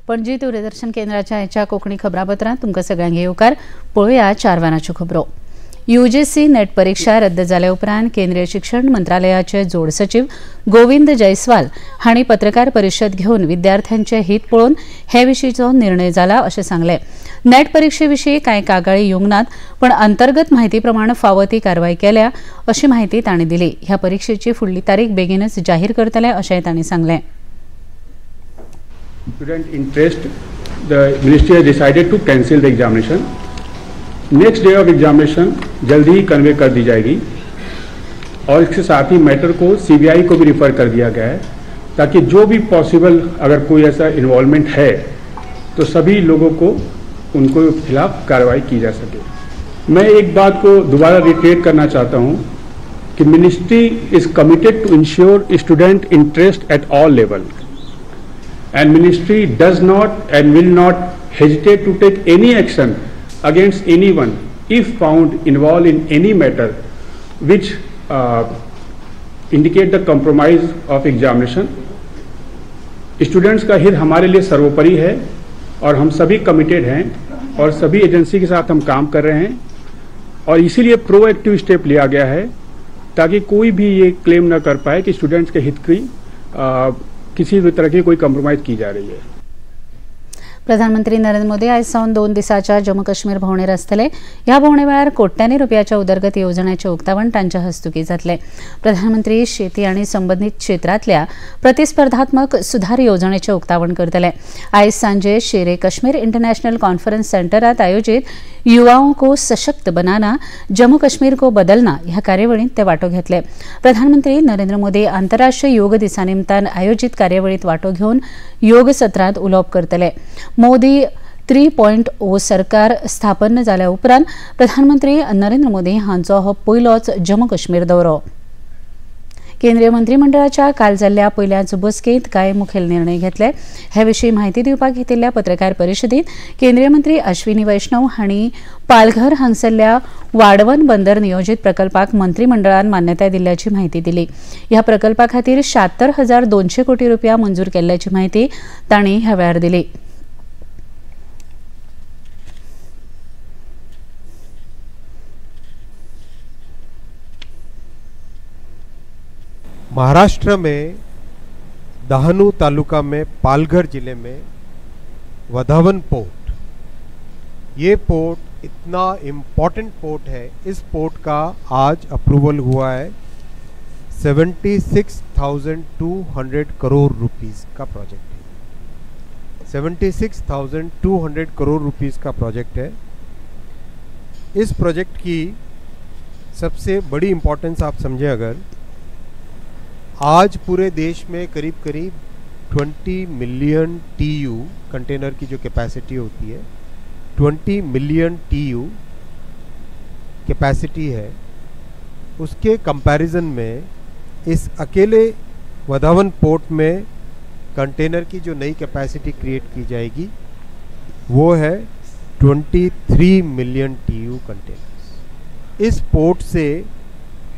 पणजी दूरदर्शन केंद्राच्या ह्याच्या कोंकणी खबरापत्रांत तुमकां सगळ्यांक येवकार. पळोवया 4 वरांच्यो खबरो. यूजीसी नेट परीक्षा रद्द जाल्या उपरांत केंद्रीय शिक्षण मंत्रालयाचे जोड सचिव गोविंद जयस्वाल हांणी पत्रकार परिशद घेवन विद्यार्थ्यांचे हित पळोवन हे विशींचो निर्णय जाला अशें सांगलें. नेट परीक्षे विशीं कांय कागाळी येवंक नात, पण अंतर्गत म्हायती प्रमाण फावो ती कारवाय केल्या अशी माहिती तांणी दिली. ह्या परीक्षेची फुडली तारीख बेगीनच जाहीर करतले अशेंय तांणी सांगलें. Student interest, the ministry has decided to cancel the examination. Next day of examination जल्दी ही कन्वे कर दी जाएगी और इसके साथ ही मैटर को सीबीआई को भी रिफर कर दिया गया है ताकि जो भी पॉसिबल अगर कोई ऐसा इन्वॉल्वमेंट है तो सभी लोगों को उनको खिलाफ कार्रवाई की जा सके. मैं एक बात को दोबारा रिट्रेट करना चाहता हूं कि ministry is committed to ensure student interest at all level. And ministry does not and will not hesitate to take any action against anyone if found involved in any matter which indicate the compromise of examination. Students का हित हमारे लिए सर्वोपरि है और हम सभी committed हैं और सभी एजेंसी के साथ हम काम कर रहे हैं और इसीलिए प्रोएक्टिव स्टेप लिया गया है ताकि कोई भी ये क्लेम न कर पाए कि स्टूडेंट्स के हित की किसी भी तरह की कोई कॉम्प्रोमाइज की जा रही है. प्रधानमंत्री नरेंद्र मोदी आयज सावन 2 दिसांच्या जम्मू काश्मीर भोंवडेर आसतले. ह्या भोंवडे वेळार कोट्यांनी रुपयाच्या उदरगत येवजण्यांचें उक्तावण तांच्या हस्तुकीं जातलें. प्रधानमंत्री शेती आनी संबंदीत क्षेत्रांतल्या प्रतिस्पर्धात्मक सुधार येवजणेचें उक्तावण करतले. आयज सांजे शेरे कश्मीर इंटरनॅशनल कॉन्फरन्स सेंटरांत आयोजीत युवाओं को सशक्त बनाना जम्मू कश्मीर को बदलना ह्या कार्यावळींत ते वांटो घेतले. प्रधानमंत्री नरेंद्र मोदी आंतरराष्ट्रीय योग दिसा निमतान आयोजीत कार्यावळींत वांटो घेवन योग सत्रांत उलोवप करतले. मोदी 3.0 सरकार स्थापन जाल्या उपरांत प्रधानमंत्री नरेंद्र मोदी हांचो हो पयलोच जम्मू काश्मीर दौरो. केंद्रीय मंत्रिमंडळाच्या काल जाल्ल्या पयल्याच बसकेंत कांय मुखेल निर्णय घेतले. हे विशीं म्हायती दिवपाक घेतिल्ल्या पत्रकार परिशदेंत केंद्रीय मंत्री अश्विनी वैष्णव हांणी पालघर हांगसरल्या वाडवन बंदर नियोजीत प्रकल्पाक मंत्रिमंडळान मान्यताय दिल्ल्याची म्हायती दिली. ह्या प्रकल्पा खातीर 76,200 कोटी रुपया मंजूर केल्ल्याची म्हायती तांणी ह्या वेळार दिली. महाराष्ट्र में दहानू तालुका में पालघर जिले में वधावन पोर्ट, ये पोर्ट इतना इम्पोर्टेंट पोर्ट है. इस पोर्ट का आज अप्रूवल हुआ है. 76,200 करोड़ रुपीस का प्रोजेक्ट है. 76,200 करोड़ रुपीस का प्रोजेक्ट है. इस प्रोजेक्ट की सबसे बड़ी इम्पोर्टेंस आप समझें, अगर आज पूरे देश में करीब 20 मिलियन TU कंटेनर की जो कैपेसिटी होती है, 20 मिलियन TU कैपेसिटी है, उसके कंपैरिजन में इस अकेले वधावन पोर्ट में कंटेनर की जो नई कैपेसिटी क्रिएट की जाएगी वो है 23 मिलियन TU कंटेनर्स. इस पोर्ट से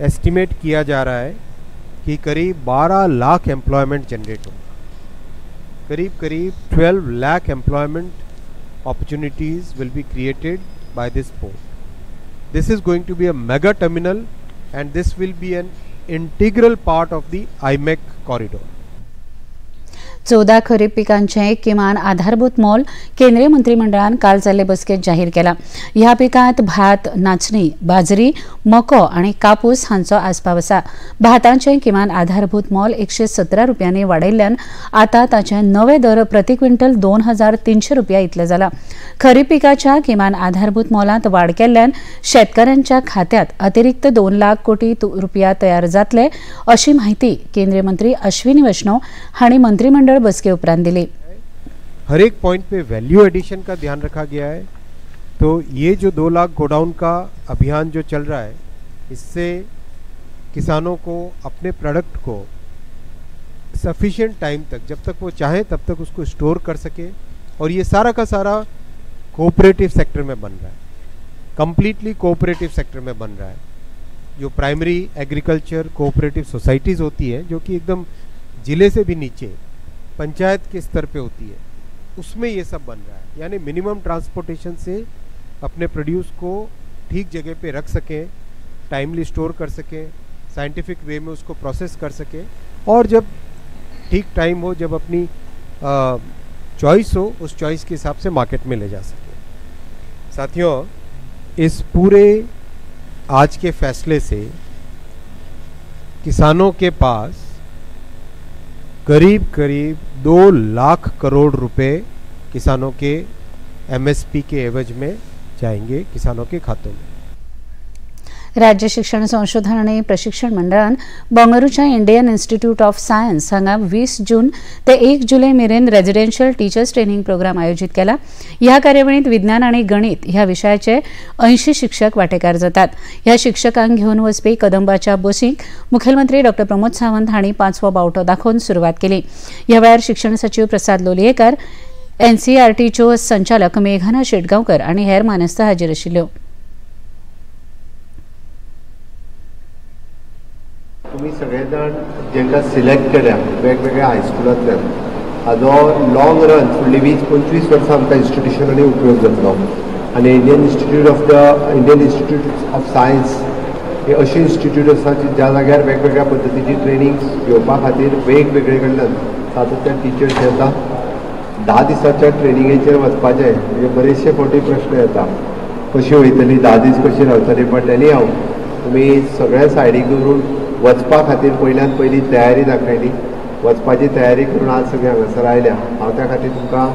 एस्टिमेट किया जा रहा है कि करीब 12 लाख एम्प्लॉयमेंट जनरेट होगा. करीब 12 lakh employment opportunities will be created by this port. This is going to be a mega terminal and this will be an integral part of the IMEC corridor. 14 खरीप पिकांचे किमान आधारभूत मोल केंद्रीय मंत्रिमंडळान काल जाल्ले बसकेत जाहीर केला. ह्या पिकांत भात, नाचणी, बाजरी, मको आणि कापूस हांचो आस्पाव आसा. भातांचे किमान आधारभूत मोल 117 रुपयांनी वाडयिल्ल्यान आता ताचे नवे दर प्रति क्विंटल 2,300 रुपया इतले जाला. खरीप पिकाच्या किमान आधारभूत मोलांत वाड केल्ल्यान शेतकऱ्यांच्या खात्यात अतिरिक्त 2 लाख कोटी रुपया तयार जातले अशी माहिती केंद्रीय मंत्री अश्विनी वैष्णव हांणी मंत्रिमंडळ बसके उपरांत दिली. हर एक पॉइंट पे वैल्यू एडिशन का ध्यान रखा गया है. तो ये जो 2 लाख गोडाउन का अभियान जो चल रहा है, इससे किसानों को अपने प्रोडक्ट को सफिशिएंट टाइम तक, जब तक वो चाहे तब तक उसको स्टोर कर सके. और ये सारा का सारा कोऑपरेटिव सेक्टर में बन रहा है, कंप्लीटली कोऑपरेटिव सेक्टर में बन रहा है. जो प्राइमरी एग्रीकल्चर कोऑपरेटिव सोसाइटीज़ होती है, जो कि एकदम जिले से भी नीचे पंचायत के स्तर पे होती है, उसमें ये सब बन रहा है, यानी मिनिमम ट्रांसपोर्टेशन से अपने प्रोड्यूस को ठीक जगह पे रख सकें, टाइमली स्टोर कर सकें, साइंटिफिक वे में उसको प्रोसेस कर सकें, और जब ठीक टाइम हो, जब अपनी चॉइस हो, उस चॉइस के हिसाब से मार्केट में ले जा सकें। साथियों, इस पूरे आज के फैसले से किसानों के पास करीब करीब 2 लाख करोड़ रुपए किसानों के एमएसपी के एवज में जाएंगे किसानों के खातों में। राज्य शिक्षण संशोधन आणि प्रशिक्षण मंडळान बंगळुरूच्या इंडियन इन्स्टिट्यूट ऑफ सायन्स हांगा 20 जून ते 1 जुलै मेरेन रेजिडेन्शियल टीचर्स ट्रेनिंग प्रोग्राम आयोजित केला। ह्या कार्यावळीत विज्ञान आणि गणित ह्या विशयाचे 80 शिक्षक वांटेकार जातात। ह्या शिक्षकांक घेवन वचपी कदंबाच्या बसीक मुखेलमंत्री डॉ प्रमोद सावंत हांणी 5वो बावटो दाखोवन सुरवात केली। ह्या वेळार शिक्षण सचिव प्रसाद लोलयेकर, एनसीईआरटीच्यो संचालक मेघना शेटगांवकर आणि हेर मानेस्त हाजीर आशिल्ल्यो। तुम्ही सगळे जाण जेंका सिलेक्ट केल्या वेगवेगळ्या हायस्कुलांतल्यान हाजो लॉंग रन फुडली 20-25 वर्सां आमकां इन्स्टिट्यूशनांनी उपयोग जातलो। आनी इंडियन इन्स्टिट्यूट ऑफ सायन्स ही अशी इन्स्टिट्यूट आसा ज्या जाग्यार वेगवेगळ्या पद्दतीची ट्रेनिंग घेवपा खातीर वेगवेगळे कडल्यान सातत्यान टीचर्स येता। 10 दिसाच्या ट्रेनिंगेचेर वचपाचें म्हणजे बरेचशे फावटी प्रश्न येता, कशी वयतली, 10 दीस कशी रावतली, बट एनी हांव तुमी सगळ्या सायडीक दवरून वचपा खातीर पयल्यान पयली तयारी दाखयली, वचपाची तयारी करून आज सगळे हांगासर आयल्या। हांव त्या खातीर तुमकां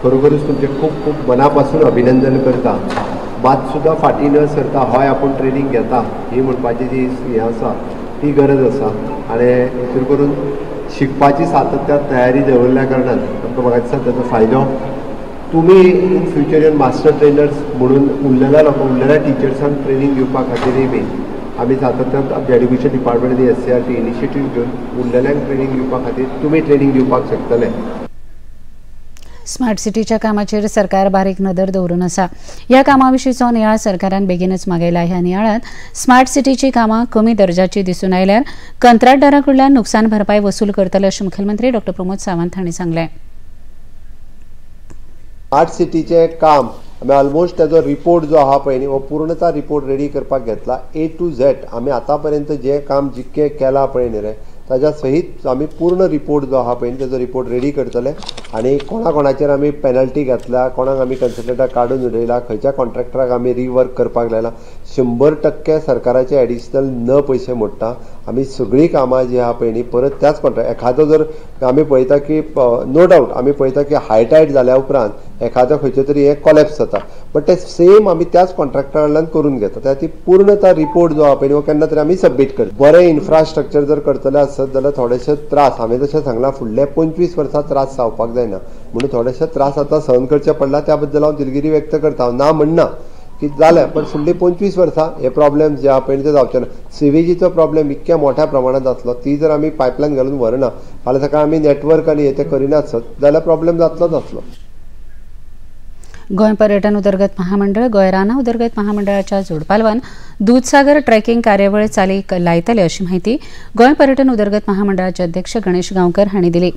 खरोखरूच तुमचे खूब खूब मना पासून अभिनंदन करता। मात सुद्दां फाटीं न सरता हय आपूण ट्रेनिंग घेता ही म्हणपाची जी हें आसा ती गरज आसा, आनी हेतून करून शिकपाची सातत्यान तयारी दवरल्या कारणान आमकां म्हाका दिसता ताचो फायदो तुमी इन फ्युचर येवन मास्टर ट्रेनर्स म्हणून उरलेल्या टिचर्सांक ट्रेनिंग दिवपा खातीरय बी आमी सातत्यान आमच्या एड्युकेशन डिपार्टमेंटान एससीआरटी इनिशिएटीव घेवन उरलेल्यांक ट्रेनिंग दिवपा खातीर तुमी ट्रेनिंग दिवपाक शकतले। स्मार्ट सिटीच्या कामाचेर सरकार बारीक नदर दवरून आसा। ह्या कामाविशींचो नियाळ सरकारान बेगीनच मागयला। ह्या नियाळात स्मार्ट सिटीची कामां कमी दर्जाची दिसून आयल्यार कंत्राटदाराकडल्यान नुकसान भरपाई वसूल करतले अशें मुखेलमंत्री डॉ प्रमोद सावंत हांणी सांगलें। स्मार्ट सिटीचे काम आमी ऑलमोस्ट ताजो रिपोर्ट जो आहा पळय न्ही हो पूर्णता रिपोर्ट रेडी करपाक घेतला। A to Z आमी आतां पर्यंत जे काम जितकें केलां पळय न्ही रे ताच्या सहीत आमी पूर्ण रिपोर्ट जो आहा पळय न्ही ताजो रिपोर्ट रेडी करतले, आनी कोणाचेर आमी पेनल्टी घातल्या, कोणाक आमी कन्सल्टंटाक काडून उडयला, खंयच्या कॉन्ट्रॅक्टराक आमी रिवर्क करपाक लायला, 100% सरकाराचे एडिशनल न पयशे मोडटा। आमी सगळीं कामां जी आहा पळय न्ही परत त्याच कॉन्ट्रॅक्ट एखादो जर आमी पळयता की नो डावट आमी पळयता की हायटायड जाल्या उपरांत एखादो खंयचो तरी हे कॉलेप्स जाता, बट ते सेम आमी त्याच कॉन्ट्रॅक्टरा कडल्यान करून घेता। त्या ती पूर्णता रिपोर्ट जो आहा पळय हो केन्ना तरी आमी सबमीट करता। बरें इन्फ्रास्ट्रक्चर जर करतले आसत जाल्यार थोडेशे त्रास हांवें जशें सांगलां फुडले 25 वर्सां त्रास जावपाक जायना, म्हणून थोडेशे त्रास आतां सहन करचे पडला, त्या बद्दल हांव दिलगिरी व्यक्त करता। हांव ना म्हणना की जालें, पण फुडलीं 25 वर्सां हे प्रॉब्लेम जे आहा पळय ते जावचे ना। सीवेजीचो प्रॉब्लेम इतक्या मोठ्या प्रमाणात आसलो, ती जर आमी पायपलायन घालून व्हरना, फाल्यां सकाळ आमी नेटवर्क आनी हे ते करिनात जाल्यार प्रॉब्लेम जातलोच आसलो। गोंय पर्यटन उदरगत महामंडळ गोंय रानां उदरगत महामंडळाच्या जोडपालवान दूधसागर ट्रेकिंग कार्यावळ चालीक लायतले अशी माहिती गोंय पर्यटन उदरगत महामंडळाचे अध्यक्ष गणेश गांवकर हांणी दिली।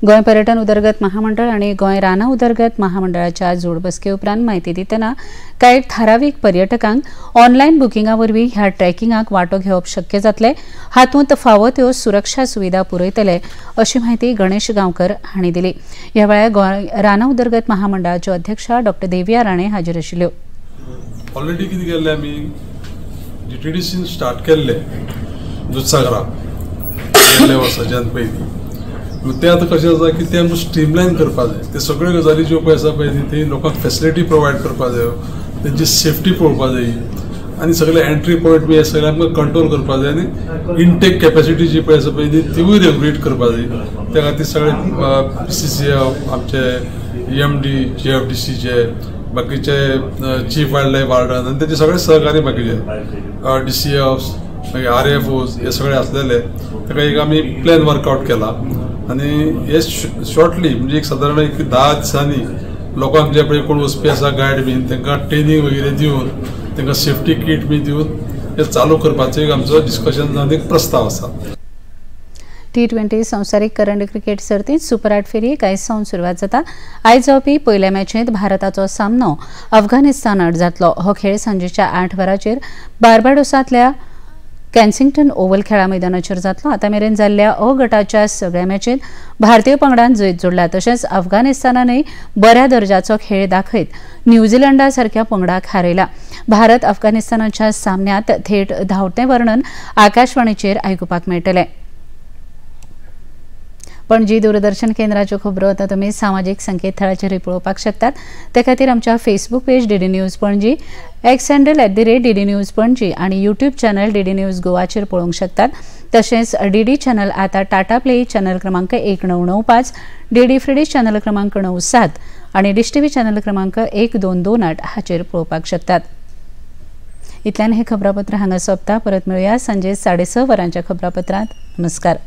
गोंय पर्यटन उदरगत महामंडळ आनी गोंय रानां उदरगत महामंडळाच्या जोडबसके उपरांत माहिती दितना कांय थारावीक पर्यटकांक ऑनलायन बुकिंगा वरवीं ह्या ट्रेकिंगाक वांटो घेवप शक्य जातले, हातूंत फावो त्यो सुरक्षा सुविधा पुरयतले अशी माहिती गणेश गांवकर हांणी दिली। ह्या वेळार गोंय रानां उदरगत महामंडळाच्यो अध्यक्षा डॉ देविया राणे हाजीर आशिल्ल्यो। ऑलरेडी कितें केल्लें आमी DTDCन स्टार्ट केल्ले दूधसागराक गेल्ल्या वर्साच्यान पयलीं, ते आतां कशें आसा की ते आमकां स्ट्रीमलायन करपाक जाय। ते सगळ्यो गजाली ज्यो पळय आसा पळय ती लोकांक फॅसिलिटी प्रोवायड करपाक जाय, तेंची सेफ्टी पळोवपाक जाय, आनी सगळे एंट्री पॉयंट बी हे सगळे आमकां कंट्रोल करपाक जाय, आनी इनटेक कॅपॅसिटी जी पळय आसा पळय तिवूय रेगुलेट करपाक जाय। त्या खातीर सगळे CCF आमचे EMD JFDCचे बाकीचे चीफ वायल्ड लायफ वार्डन आनी तेचे सगळे सहकारी बाकीचे DCFs मागीर RFOs हे सगळे आसलेले, ताका एक आमी प्लॅन वर्कआउट केला, आनी हे शॉर्टली म्हणजे एक सादारण 10 दिसांनी लोकांक जे पळय कोण वचपी आसा गायड बीन तांकां ट्रेनिंग वगैरे दिवन तांकां सेफ्टी किट बी दिवन हे चालू करपाचो एक आमचो डिस्कशन जावन एक प्रस्ताव आसा। T20 संवसारीक करंड क्रिकेट सर्तीत सुपर 8 फेरयेक आयज सावन सुरवात जाता। आयज जावपी पयल्या मॅचींत भारताचो सामनो अफगाणिस्तान आड जातलो। हो खेळ सांजेच्या 8 वरांचेर बार्बाडोसांतल्या केन्सिंग्टन ओव्हल खेळा मैदानाचेर जातलो। आता मेरेन जाल्ल्या अ गटाच्या सगळ्या मॅचींत भारतीय पंगडान जैत जोडला, तशेंच अफगाणिस्तानानय बऱ्या दर्जाचो खेळ दाखयत न्यूझीलंडा सारख्या पंगडाक हारयला। भारत अफगाणिस्तानाच्या सामन्यात थेट धांवतें वर्णन आकाशवाणीचेर आयकुपाक मेळटलें। पणजी दूरदर्शन केंद्राच्यो खबरो आता तुमी सामाजीक संकेतथळाचेर पळोवपाक शकतात। ते खातीर आमच्या Facebook page DD news Panaji, x handle @DD news Panaji आणि यूट्यूब चॅनल DD न्यूज गोवाचेर पळोवंक शकतात। तशेंच DD चॅनल आता टाटा प्ले चॅनल क्रमांक 1995, DD फ्री डिश चॅनल क्रमांक 97 आणि डिश TV चॅनल क्रमांक 1228 हाचेर पळोवपाक शकतात। इतल्यान हे खबरापत्र हांगा सोंपता। परत मेळुया सांजे 6:30 वरांच्या खबरापत्रांत। नमस्कार।